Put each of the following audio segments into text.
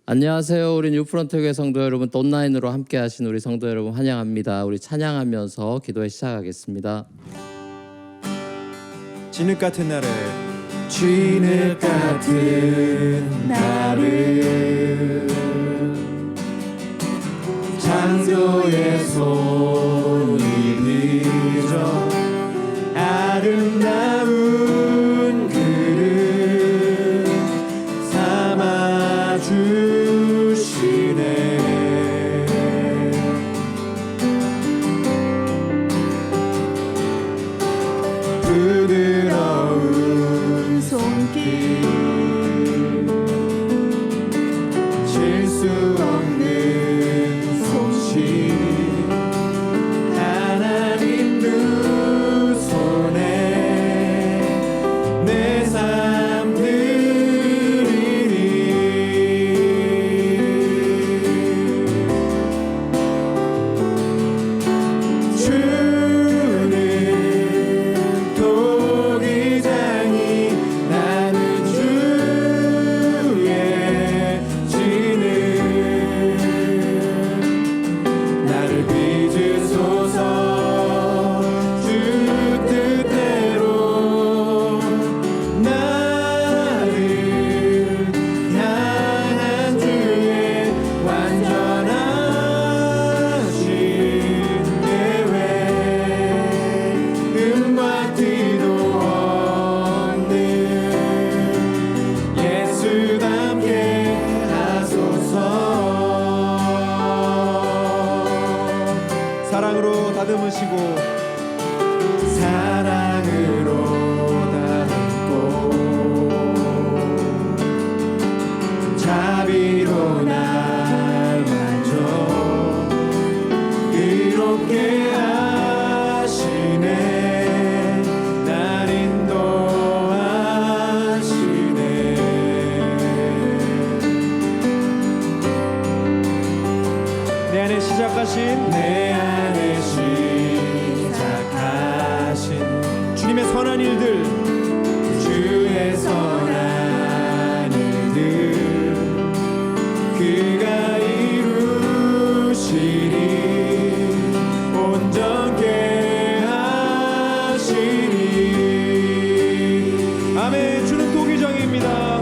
안녕하세요. 우리 뉴프런트 교회 성도 여러분, 또 온라인으로 함께 하신 우리 성도 여러분 환영합니다. 우리 찬양하면서 기도회 시작하겠습니다. 진흙 같은 나를 창조의 손이 빚어 아름다운 그릇 삼아 주시네. 부드러운 손길 실수 없는 솜씨 하나님 두 손에 내 삶 드리리. 주는 도기장이 나는 주의 진을 나를 빚으소서. 주 뜻대로 나를 향한 주의 완전하신 계획 음과 티도 없는 예수답게 하소서. 사랑으로 다듬으시고 사랑으로 다듬고 자비로 날 만져 의롭게 하시네. 날 인도하시네. 내 안에 시작하신 내 안에 시작하신 주님의 선한 일들 주의 선한 일들 그가 이루시리. 온전케 하시리. 아멘. 주는 도기장입니다.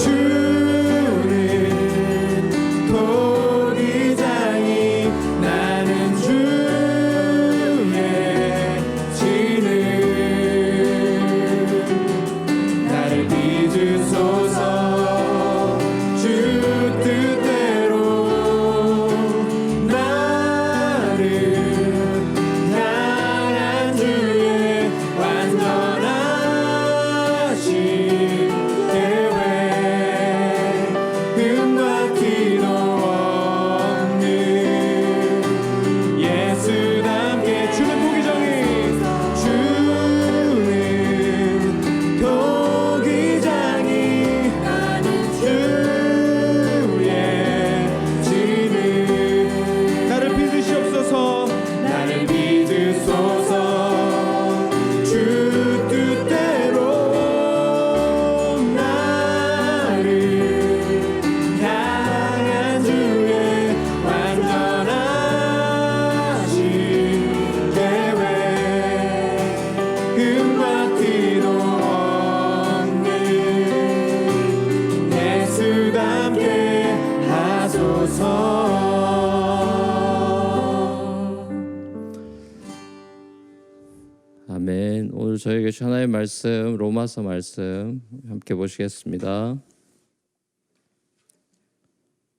주는 도기장이 나는 주의 진을 나를 빚으소서. 주 뜻대로 나를 향한 주의 완전하신 계획 음과 티도 없는 예수답게 주는 도기장이 주는 도기장이 나는 주의 진을 나를 빚으시옵소서. 나를 믿으소서. 주 뜻대로 나를 향한 주의 완전하신 계획 음과 티도 없는 예수답게 하소서. 아멘. 오늘 저에게 주신 하나님의 말씀, 로마서 말씀 함께 보시겠습니다.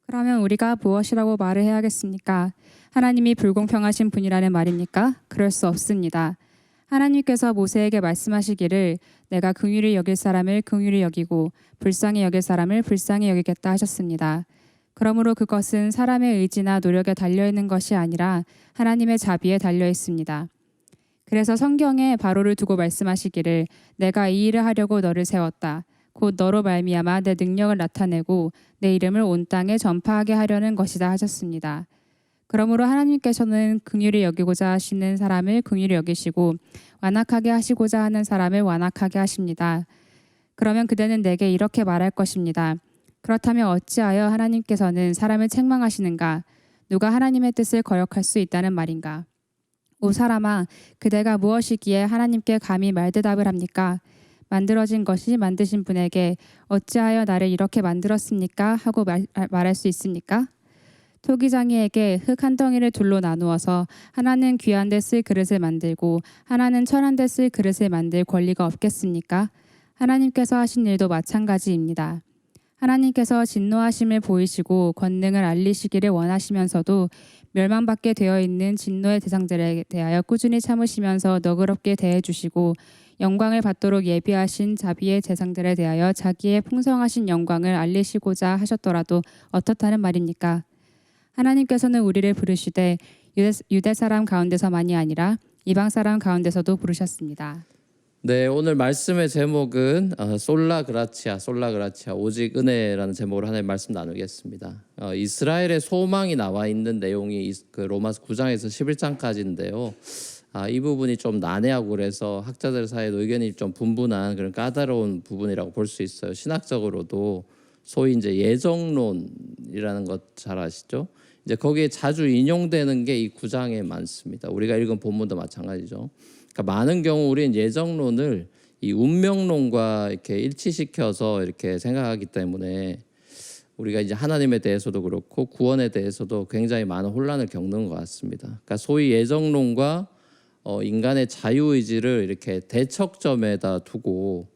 그러면 우리가 무엇이라고 말을 해야겠습니까? 하나님이 불공평하신 분이라는 말입니까? 그럴 수 없습니다. 하나님께서 모세에게 말씀하시기를 내가 긍휼히 여길 사람을 긍휼히 여기고 불쌍히 여길 사람을 불쌍히 여기겠다 하셨습니다. 그러므로 그것은 사람의 의지나 노력에 달려있는 것이 아니라 하나님의 자비에 달려있습니다. 그래서 성경에 바로를 두고 말씀하시기를 내가 이 일을 하려고 너를 세웠다. 곧 너로 말미암아 내 능력을 나타내고 내 이름을 온 땅에 전파하게 하려는 것이다 하셨습니다. 그러므로 하나님께서는 긍휼히 여기고자 하시는 사람을 긍휼히 여기시고 완악하게 하시고자 하는 사람을 완악하게 하십니다. 그러면 그대는 내게 이렇게 말할 것입니다. 그렇다면 어찌하여 하나님께서는 사람을 책망하시는가? 누가 하나님의 뜻을 거역할 수 있다는 말인가? 오 사람아, 그대가 무엇이기에 하나님께 감히 말대답을 합니까? 만들어진 것이 만드신 분에게 어찌하여 나를 이렇게 만들었습니까? 하고 말할 수 있습니까? 토기장이에게 흙 한 덩이를 둘로 나누어서 하나는 귀한 데 쓸 그릇을 만들고 하나는 천한 데 쓸 그릇을 만들 권리가 없겠습니까? 하나님께서 하신 일도 마찬가지입니다. 하나님께서 진노하심을 보이시고 권능을 알리시기를 원하시면서도 멸망받게 되어 있는 진노의 대상들에 대하여 꾸준히 참으시면서 너그럽게 대해주시고 영광을 받도록 예비하신 자비의 대상들에 대하여 자기의 풍성하신 영광을 알리시고자 하셨더라도 어떻다는 말입니까? 하나님께서는 우리를 부르시되 유대 사람 가운데서만이 아니라 이방 사람 가운데서도 부르셨습니다. 네, 오늘 말씀의 제목은 솔라 그라치아, 오직 은혜라는 제목으로 하나님 말씀 나누겠습니다. 이스라엘의 소망이 나와 있는 내용이 그 로마서 9장에서 11장까지인데요. 이 부분이 좀 난해하고 그래서 학자들 사이에 의견이 좀 분분한 그런 까다로운 부분이라고 볼 수 있어요. 신학적으로도 소위 이제 예정론이라는 것 잘 아시죠? 이제 거기에 자주 인용되는 게 이 9장에 많습니다. 우리가 읽은 본문도 마찬가지죠. 그러니까 많은 경우 우리는 예정론을 이 운명론과 이렇게 일치시켜서 이렇게 생각하기 때문에 우리가 이제 하나님에 대해서도 그렇고 구원에 대해서도 굉장히 많은 혼란을 겪는 것 같습니다. 그러니까 소위 예정론과 인간의 자유의지를 이렇게 대척점에다 두고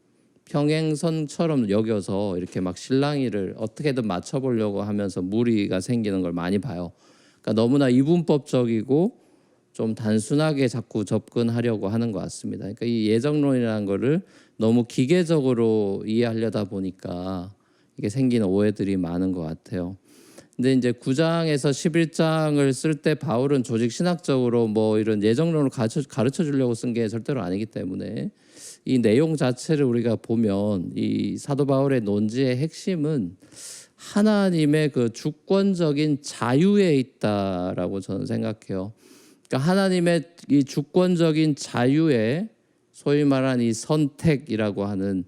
평행선처럼 여겨서 이렇게 막 실랑이를 어떻게든 맞춰보려고 하면서 무리가 생기는 걸 많이 봐요. 그러니까 너무나 이분법적이고 좀 단순하게 자꾸 접근하려고 하는 것 같습니다. 그러니까 이 예정론이라는 거를 너무 기계적으로 이해하려다 보니까 이게 생기는 오해들이 많은 것 같아요. 근데 이제 9장에서 11장을 쓸 때 바울은 조직 신학적으로 뭐 이런 예정론을 가르쳐 주려고 쓴 게 절대로 아니기 때문에 이 내용 자체를 우리가 보면 이 사도 바울의 논지의 핵심은 하나님의 그 주권적인 자유에 있다라고 저는 생각해요. 그러니까 하나님의 이 주권적인 자유에 소위 말하는 이 선택이라고 하는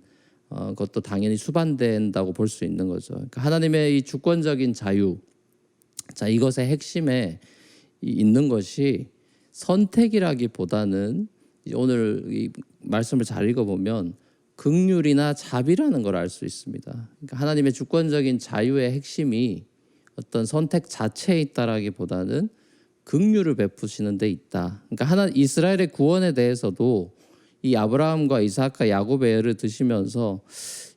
것도 당연히 수반된다고 볼 수 있는 거죠. 그러니까 하나님의 이 주권적인 자유, 자 이것의 핵심에 있는 것이 선택이라기보다는 오늘 이 말씀을 잘 읽어보면 긍휼이나 자비라는 걸 알 수 있습니다. 그러니까 하나님의 주권적인 자유의 핵심이 어떤 선택 자체에 있다라기보다는 긍휼을 베푸시는 데 있다. 그러니까 이스라엘의 구원에 대해서도 이 아브라함과 이삭과 야곱의 예를 드시면서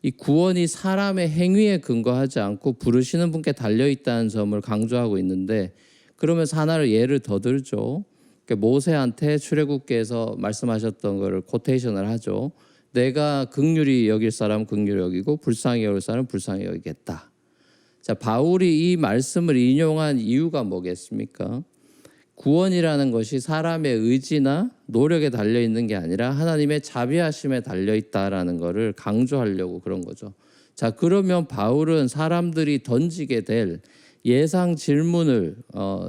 이 구원이 사람의 행위에 근거하지 않고 부르시는 분께 달려 있다는 점을 강조하고 있는데 그러면서 하나를 예를 더 들죠. 그러니까 모세한테 출애굽기에서 말씀하셨던 거를 코테이션을 하죠. 내가 긍휼히 여길 사람 긍휼히 여기고 불쌍히 여길 사람 불쌍히 여기겠다. 자, 바울이 이 말씀을 인용한 이유가 뭐겠습니까? 구원이라는 것이 사람의 의지나 노력에 달려 있는 게 아니라 하나님의 자비하심에 달려 있다라는 것을 강조하려고 그런 거죠. 자, 그러면 바울은 사람들이 던지게 될 예상 질문을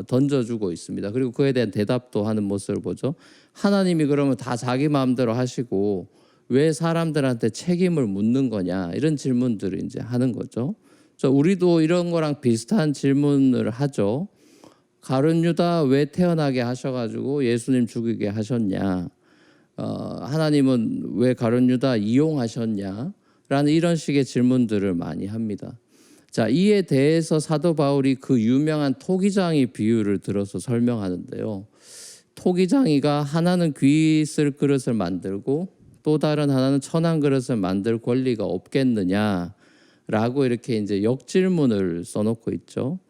던져주고 있습니다. 그리고 그에 대한 대답도 하는 모습을 보죠. 하나님이 그러면 다 자기 마음대로 하시고 왜 사람들한테 책임을 묻는 거냐 이런 질문들을 이제 하는 거죠. 우리도 이런 거랑 비슷한 질문을 하죠. 가룟 유다 왜 태어나게 하셔가지고 예수님 죽이게 하셨냐? 하나님은 왜 가룟 유다 이용하셨냐? 라는 이런 식의 질문들을 많이 합니다. 자, 이에 대해서 사도 바울이 그 유명한 토기장이 비유를 들어서 설명하는데요. 토기장이가 하나는 귀 쓸 그릇을 만들고 또 다른 하나는 천한 그릇을 만들 권리가 없겠느냐라고 이렇게 이제 역질문을 써놓고 있죠.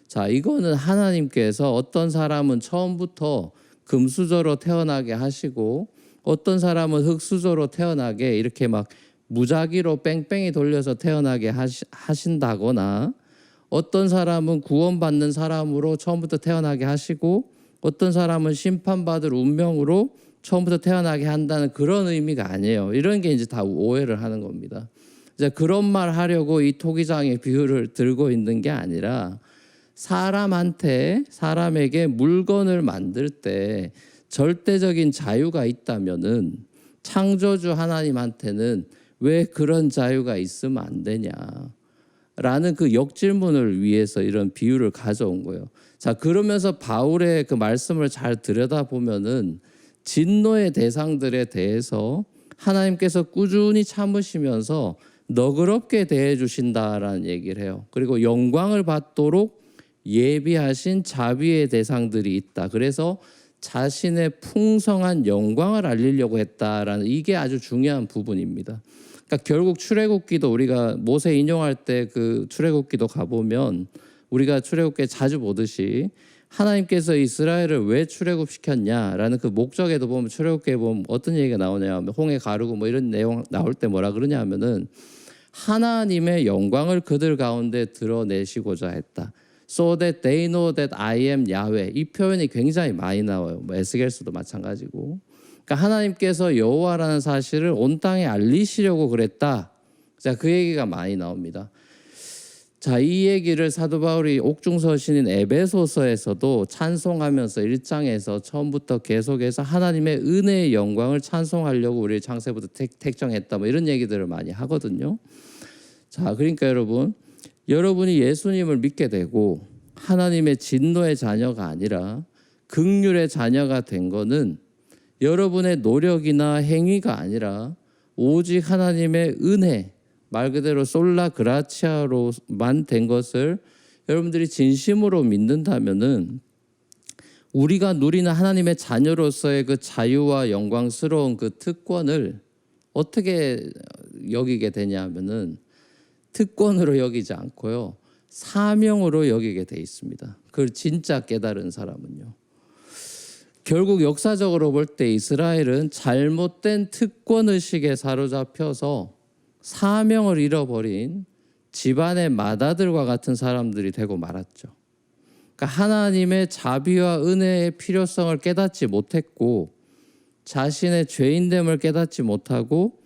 자, 이거는 하나님께서 어떤 사람은 처음부터 금수저로 태어나게 하시고 어떤 사람은 흙수저로 태어나게 이렇게 막 무작위로 뺑뺑이 돌려서 태어나게 하신다거나 어떤 사람은 구원받는 사람으로 처음부터 태어나게 하시고 어떤 사람은 심판받을 운명으로 처음부터 태어나게 한다는 그런 의미가 아니에요. 이런 게 이제 다 오해를 하는 겁니다. 이제 그런 말 하려고 이 토기장의 비유를 들고 있는 게 아니라 사람에게 물건을 만들 때 절대적인 자유가 있다면은 창조주 하나님한테는 왜 그런 자유가 있으면 안 되냐? 라는 그 역질문을 위해서 이런 비유를 가져온 거예요. 자, 그러면서 바울의 그 말씀을 잘 들여다보면은 진노의 대상들에 대해서 하나님께서 꾸준히 참으시면서 너그럽게 대해 주신다라는 얘기를 해요. 그리고 영광을 받도록 예비하신 자비의 대상들이 있다. 그래서 자신의 풍성한 영광을 알리려고 했다라는 이게 아주 중요한 부분입니다. 그러니까 결국 출애굽기도 우리가 모세 인용할 때 그 출애굽기도 가보면 우리가 출애굽기에 자주 보듯이 하나님께서 이스라엘을 왜 출애굽시켰냐라는 그 목적에도 보면 출애굽기에 보면 어떤 얘기가 나오냐 하면 홍해 가르고 뭐 이런 내용 나올 때 뭐라 그러냐 하면은 하나님의 영광을 그들 가운데 드러내시고자 했다. So that they know that I am Yahweh. 이 표현이 굉장히 많이 나와요. 뭐 에스겔서도 마찬가지고. 그러니까 하나님께서 여호와라는 사실을 온 땅에 알리시려고 그랬다. 자, 그 얘기가 많이 나옵니다. 자, 이 얘기를 사도 바울이 옥중서신인 에베소서에서도 찬송하면서 1장에서 처음부터 계속해서 하나님의 은혜의 영광을 찬송하려고 우리 창세부터 택정했다. 뭐 이런 얘기들을 많이 하거든요. 자, 그러니까 여러분이 예수님을 믿게 되고 하나님의 진노의 자녀가 아니라 긍휼의 자녀가 된 거는 여러분의 노력이나 행위가 아니라 오직 하나님의 은혜, 말 그대로 솔라 그라치아로만 된 것을 여러분들이 진심으로 믿는다면은 우리가 누리는 하나님의 자녀로서의 그 자유와 영광스러운 그 특권을 어떻게 여기게 되냐면은 특권으로 여기지 않고요, 사명으로 여기게 돼 있습니다. 그걸 진짜 깨달은 사람은요. 결국 역사적으로 볼 때 이스라엘은 잘못된 특권 의식에 사로잡혀서 사명을 잃어버린 집안의 맏아들과 같은 사람들이 되고 말았죠. 그러니까 하나님의 자비와 은혜의 필요성을 깨닫지 못했고 자신의 죄인됨을 깨닫지 못하고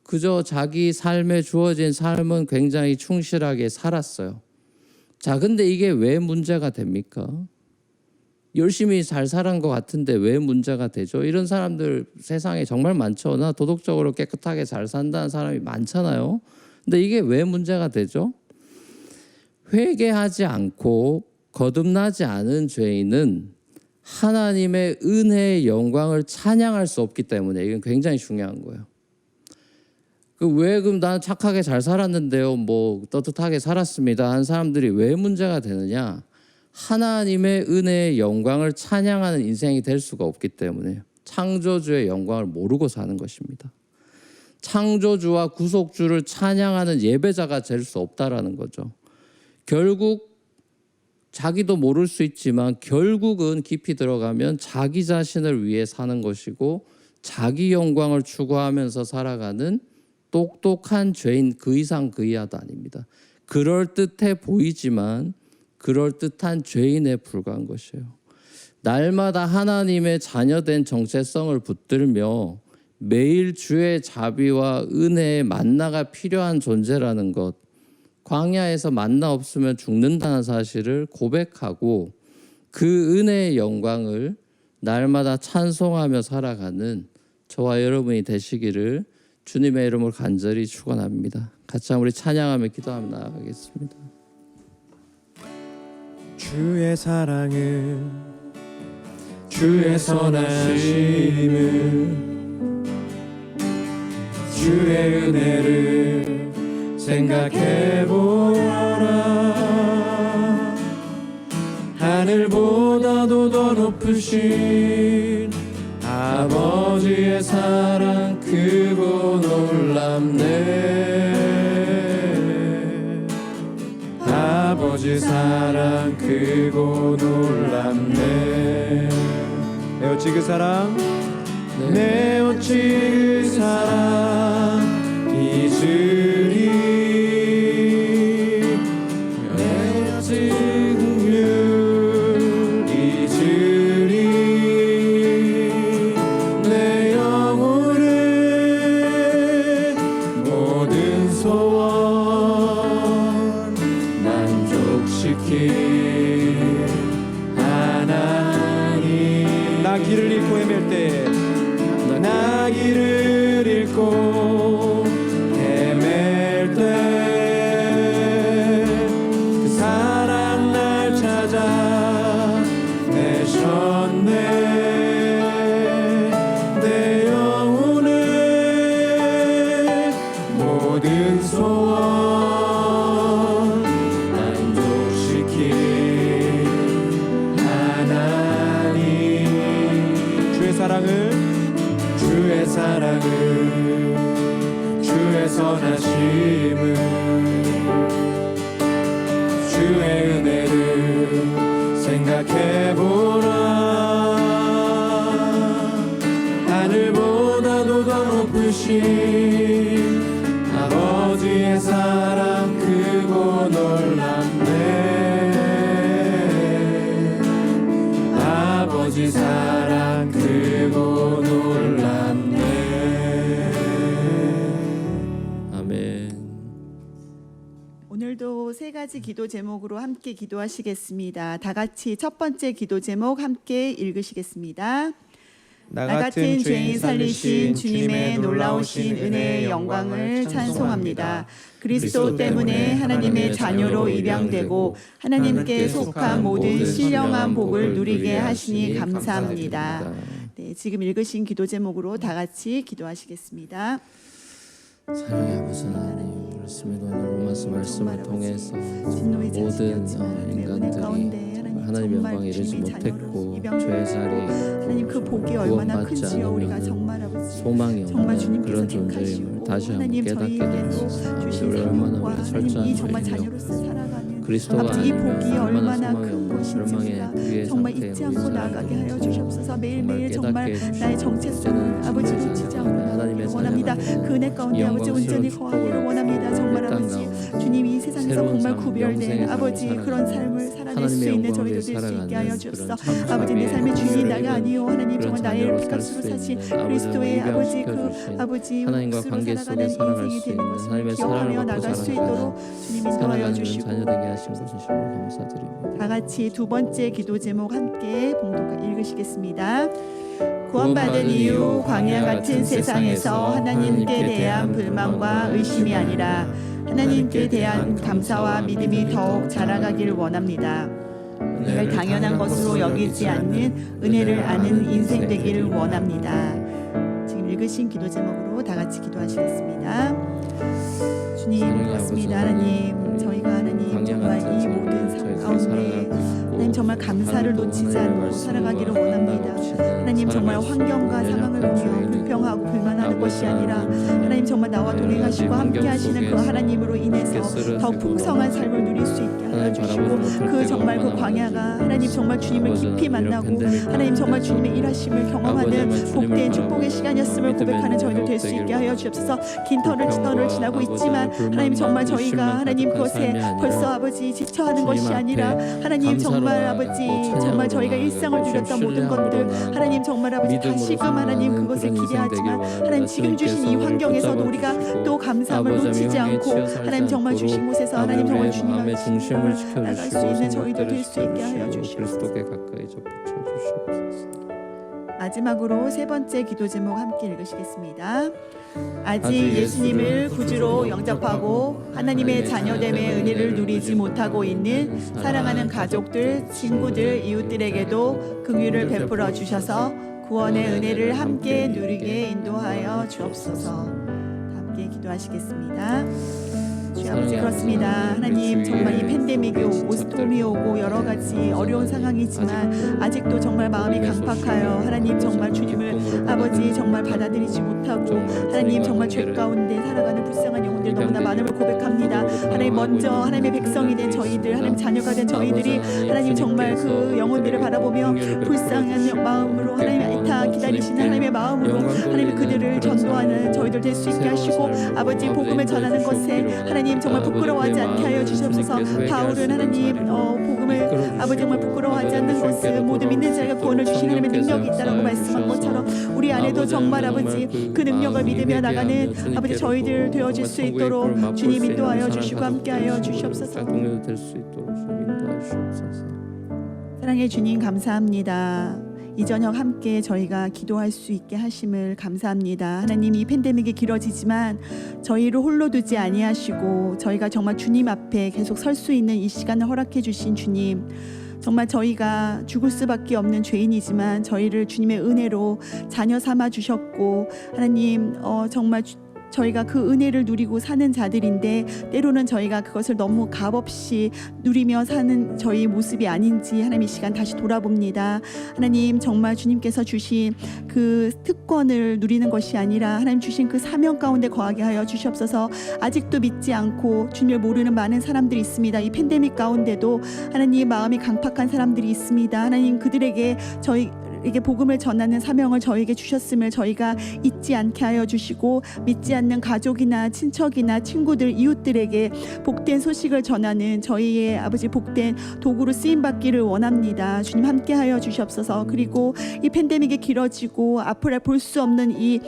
그저 자기 삶에 주어진 삶은 굉장히 충실하게 살았어요. 자, 근데 이게 왜 문제가 됩니까? 열심히 잘 살은 것 같은데 왜 문제가 되죠? 이런 사람들 세상에 정말 많죠. 나 도덕적으로 깨끗하게 잘 산다는 사람이 많잖아요. 근데 이게 왜 문제가 되죠? 회개하지 않고 거듭나지 않은 죄인은 하나님의 은혜의 영광을 찬양할 수 없기 때문에 이건 굉장히 중요한 거예요. 왜 그럼 나는 착하게 잘 살았는데요, 뭐 떳떳하게 살았습니다 한 사람들이 왜 문제가 되느냐? 하나님의 은혜의 영광을 찬양하는 인생이 될 수가 없기 때문에 창조주의 영광을 모르고 사는 것입니다. 창조주와 구속주를 찬양하는 예배자가 될 수 없다라는 거죠. 결국 자기도 모를 수 있지만 결국은 깊이 들어가면 자기 자신을 위해 사는 것이고 자기 영광을 추구하면서 살아가는 똑똑한 죄인 그 이상 그 이하도 아닙니다. 그럴듯해 보이지만 그럴듯한 죄인에 불과한 것이에요. 날마다 하나님의 자녀된 정체성을 붙들며 매일 주의 자비와 은혜의 만나가 필요한 존재라는 것, 광야에서 만나 없으면 죽는다는 사실을 고백하고 그 은혜의 영광을 날마다 찬송하며 살아가는 저와 여러분이 되시기를 주님의 이름으로 간절히 축원합니다. 같이 우리 찬양하며 기도하며 나아가겠습니다. 주의 사랑은 주의 선하심은 주의 은혜를 생각해보라. 하늘보다도 더 높으신 아버지의 사랑 크고 놀랍네. 아버지 사랑 크고 놀랍네. 내 어찌 그 사랑, 내 어찌 그 사랑 잊으리. 내 어찌 긍휼 잊으리. 내 영혼의 모든 소원 만족시킬 하나님. 나 길을 잃고 헤맬 때, 나 길을 잃고 구원 만족시킨 하나님 주의 사랑을 주의 선하심을 주의 은혜를 생각해보라 하늘보다도 더 높으신 아버지의 사랑 크고 놀랍네 아버지 사랑 크고 놀랍네 아멘. 오늘도 세 가지 기도 제목으로 함께 기도하시겠습니다. 다 같이 첫 번째 기도 제목 함께 읽으시겠습니다. 나 같은 죄인 살리신 주님의 놀라우신 은혜의 영광을 찬송합니다. 그리스도 때문에 하나님의 자녀로 입양되고 하나님께 속한 모든 신령한 복을 누리게 하시니 감사합니다. 네, 지금 읽으신 기도 제목으로 다 같이 기도하시겠습니다. 사랑의 아버지 하나님, 그렇습니다. 오늘 로마서 말씀을 통해서 진노의 모든 자식이었지만 하나님의 은혜 가운데 인간들이 하나님의 영광에 이르지 주님의 못했고 자녀로 죄의 살이 하나님 그 복이 얼마나 구원받지 큰지요. 우리가 않으면 정말 아버지 소망이 정말 없는 주님께서 그런 존재임을 택하시고 다시 한번 하나님 깨닫게 저희에게도 되옵소서. 주신 우리 얼마나 사랑과 우리 하나님 철저한 이 정말 죄인이었고 자녀로서 살아가는 그리스도가 아버지 이 아니면 복이 얼마나 소망이 큰 없는 것인지 절망의 우리가 위기의 정말 상태에 잊지 우리 않고 살아가게 나아가게 하여 해주시옵소서. 주시옵소서. 매일매일 정말 깨닫게 나의 해주시고 정체성을 이제는 아버지 주님의 놓치지 자녀가 않고 하나님의 원합니다. 자녀가 그 은혜 가운데 이 아버지 온전히 영광스러운 거하기를 축복을 원합니다. 정말 이 땅 아버지 가운데 주님 이 세상에서 새로운 정말 삶, 구별된 영생의 아버지 삶을 그런 살아가는 삶을 살아낼 수 하나님의 있는 영광을 저희도 될 수 있게 살아가는 하여 그런 주옵소서. 참 아버지 내 삶의 주인이 자비의 나가 아니요 하나님 그런 정말 나의 자녀로 피값으로 살수 사신 있는 그리스도의 아버지 그 입양시켜 주신 아버지 하나님과 몫으로 관계 속에 살아가는 살아갈 인생이 수 되는 있는 것을 하나님의 기억하며 사랑을 받고 나갈 수 살아가는 있도록 주님 인도하여 살아가는 주시고 자녀 되게 하신 것을 정말 감사드립니다. 다 같이 두 번째 기도 제목 함께 봉독 읽으시겠습니다. 구원받은 이후 광야 같은 세상에서 하나님께 대한 불만과 의심이 아니라 하나님께 대한 감사와 믿음이 더욱 자라가길 원합니다. 은혜를 당연한 것으로 여기지 않는 은혜를 아는 인생 되기를 원합니다. 지금 읽으신 기도 제목으로 다 같이 기도하시겠습니다. 주님 그렇습니다. 하나님 저희가 하나님 정말 이 모든 삶 가운데 하나님 정말 감사를 놓치지 않고 살아가기를 원합니다. 하나님 정말 환경과 상황을 보며 불평하고 불만하는 것이 아니라 하나님 정말 나와 동행하시고 함께 하시는 그 하나님으로 인해서 더 풍성한 삶을 누릴 수 있게 하여 주시고 그 정말 그 광야가 하나님 정말 주님을 깊이 만나고 하나님 정말 주님의 일하심을 경험하는 복된 축복의 시간이었음을 고백하는 저희들 될 수 있게 하여 주옵소서. 긴 터널을 지나고 있지만 하나님 정말 저희가 하나님 그것에 벌써 아버지 지쳐하는 것이 아니라 하나님 정말 아버지 정말 저희가 일상을 누렸던 모든 것들 하나님 정말 아버지 다시금 하나님 그것을 기대하지만 하나님 지금 주신 이 환경에서도 우리가 또 감사함을 놓치지 않고 하나님 정말 주신 곳에서 하나님 정말 주님 앞에 중심을 나갈 수 있는 저희도 될 수 있게 하여 주시옵소서. 주시옵소서. 그리스도께 가까이 접붙여 주시옵소서. 마지막으로 세 번째 기도 제목 함께 읽으시겠습니다. 아직 예수님을 구주로 영접하고 하나님의 자녀됨의 은혜를 누리지 못하고 있는 사랑하는 가족들, 친구들, 이웃들에게도 긍휼을 베풀어 주셔서 구원의 은혜를 함께 누리게 인도하여 주옵소서. 함께 기도하시겠습니다. 주여 아버지 그렇습니다. 하나님 정말 이 팬데믹이 오고 스톰이 오고 여러 가지 어려운 상황이지만 아직도 정말 마음이 강팍하여 하나님 정말 주님을 아버지 정말 받아들이지 못하고 하나님 정말 죄 가운데 살아가는 불쌍한 영혼들 너무나 많음을 고백합니다. 하나님 먼저 하나님의 백성이 된 저희들 하나님 자녀가 된 저희들이 하나님 정말 그 영혼들을 바라보며 불쌍한 마음으로 하나님 애타 기다리시는 하나님의 마음으로 하나님 그들을 전도하는 저희들 될 수 있게 하시고 아버지 복음을 전하는 것에 하나님 정말 부끄러워하지 않게 하여 주시옵소서. 바울은 하나님 복음을 아버지 정말 부끄러워하지 않는 것을 모두 믿는 자에게 구원을 주신 하나님의 능력이 있다라고 말씀한 것처럼 우리 안에도 정말 아버지 그 능력을 믿으며 나가는 아버지 저희들 되어질 수 있도록 주님 인도하여 주시고 함께하여 주시옵소서. 동료도 될 수 있도록 주님 인도하여 주옵소서. 사랑의 주님 감사합니다. 이 저녁 함께 저희가 기도할 수 있게 하심을 감사합니다. 하나님 이 팬데믹이 길어지지만 저희를 홀로 두지 아니하시고 저희가 정말 주님 앞에 계속 설 수 있는 이 시간을 허락해 주신 주님 정말 저희가 죽을 수밖에 없는 죄인이지만 저희를 주님의 은혜로 자녀 삼아 주셨고 하나님 정말 저희가 그 은혜를 누리고 사는 자들인데 때로는 저희가 그것을 너무 값없이 누리며 사는 저희 모습이 아닌지 하나님 이 시간 다시 돌아봅니다. 하나님 정말 주님께서 주신 그 특권을 누리는 것이 아니라 하나님 주신 그 사명 가운데 거하게 하여 주시옵소서. 아직도 믿지 않고 주님을 모르는 많은 사람들이 있습니다. 이 팬데믹 가운데도 하나님 마음이 강팍한 사람들이 있습니다. 하나님 그들에게 저희에게 복음을 전하는 사명을 저에게 주셨음을 저희가 잊지 않게 하여 주시고 믿지 않는 가족이나 친척이나 친구들 이웃들에게 복된 소식을 전하는 저희의 아버지 복된 도구로 쓰임 받기를 원합니다. 주님 함께 하여 주시옵소서. 그리고 이 팬데믹이 길어지고 앞으로 볼 수 없는 이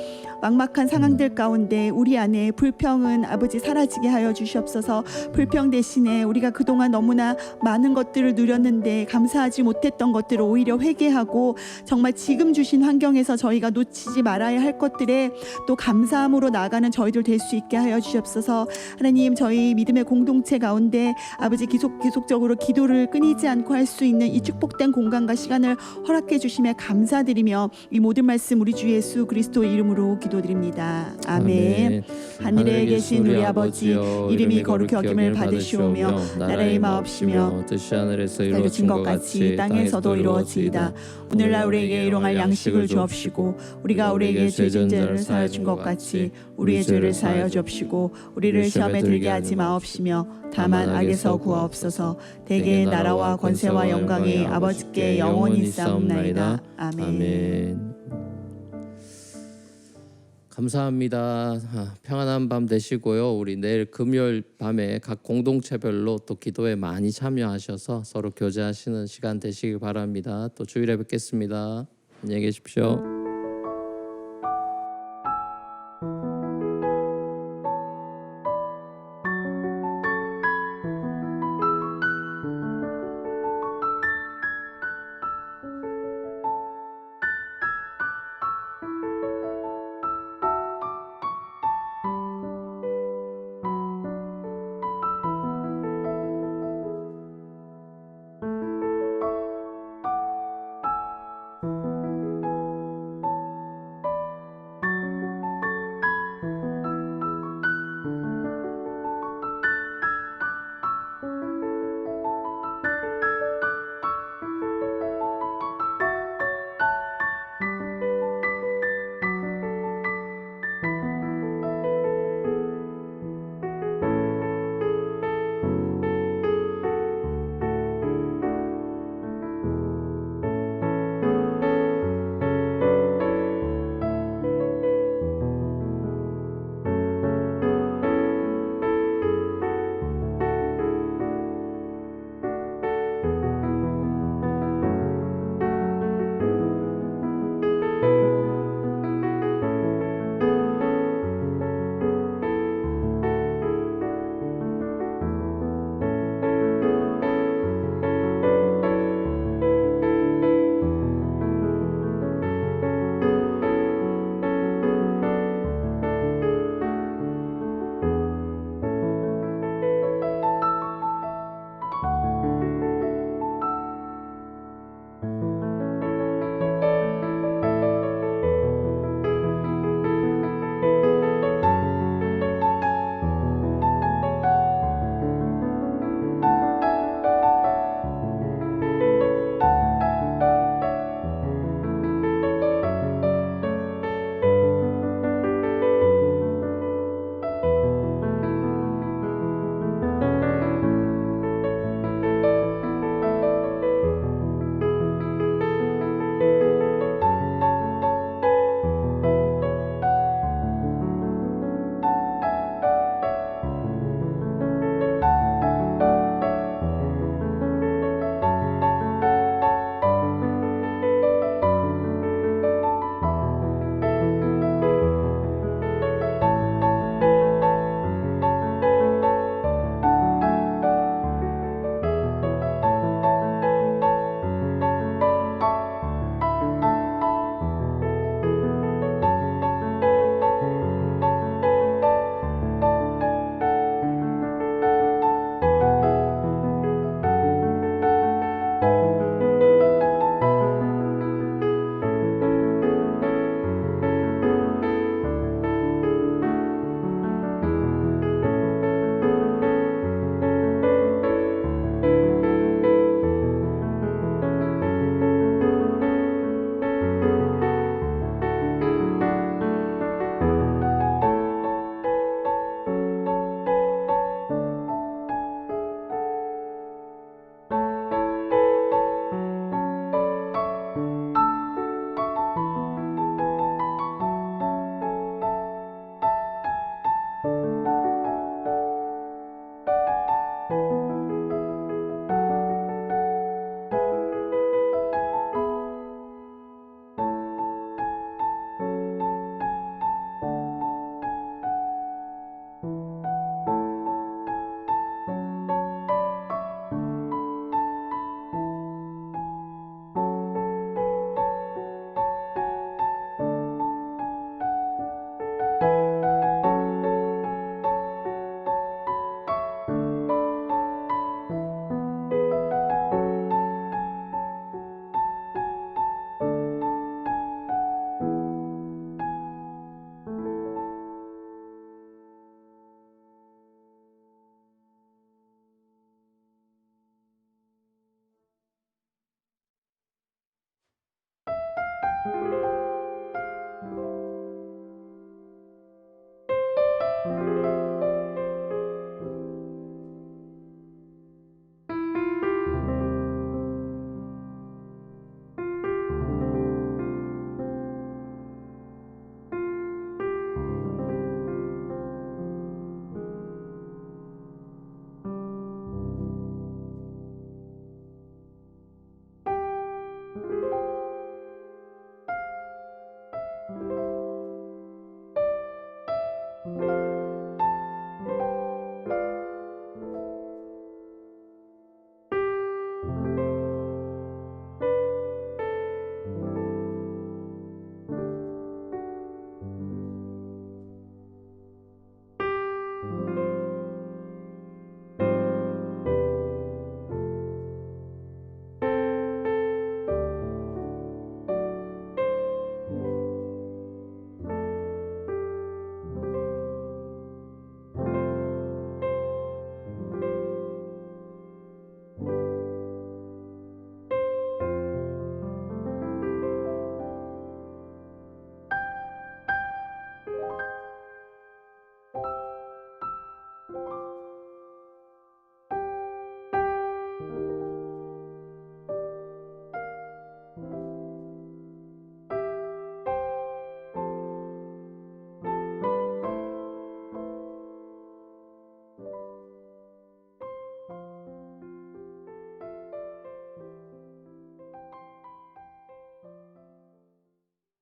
막막한 상황들 가운데 우리 안에 불평은 아버지 사라지게 하여 주시옵소서. 불평 대신에 우리가 그동안 너무나 많은 것들을 누렸는데 감사하지 못했던 것들을 오히려 회개하고 정말 지금 주신 환경에서 저희가 놓치지 말아야 할 것들에 또 감사함으로 나아가는 저희들 될 수 있게 하여 주시옵소서. 하나님 저희 믿음의 공동체 가운데 아버지 계속적으로 기도를 끊이지 않고 할 수 있는 이 축복된 공간과 시간을 허락해 주심에 감사드리며 이 모든 말씀 우리 주 예수 그리스도 이름으로 기도드립니다. 아멘. 하늘에 계신 우리 아버지여 이름이 거룩히 여김을 받으시오며 나라의 마옵시며 뜻이 하늘에서 이루어진 것 같이 땅에서도 이루어지이다. 오늘날 우리에게 일용할 양식을 주옵시고 우리가 우리에게 죄진 자를 사하여 준 것 같이 우리의 죄를 사하여 주옵시고 우리를 시험에 들게 하지 마옵시며 다만 악에서 구하옵소서. 대개의 나라와 권세와 영광이 아버지께 영원히 있사옵나이다. 아멘. 감사합니다. 평안한 밤 되시고요. 우리 내일 금요일 밤에 각 공동체별로 또 기도에 많이 참여하셔서 서로 교제하시는 시간 되시길 바랍니다. 또 주일에 뵙겠습니다. 안녕히 계십시오.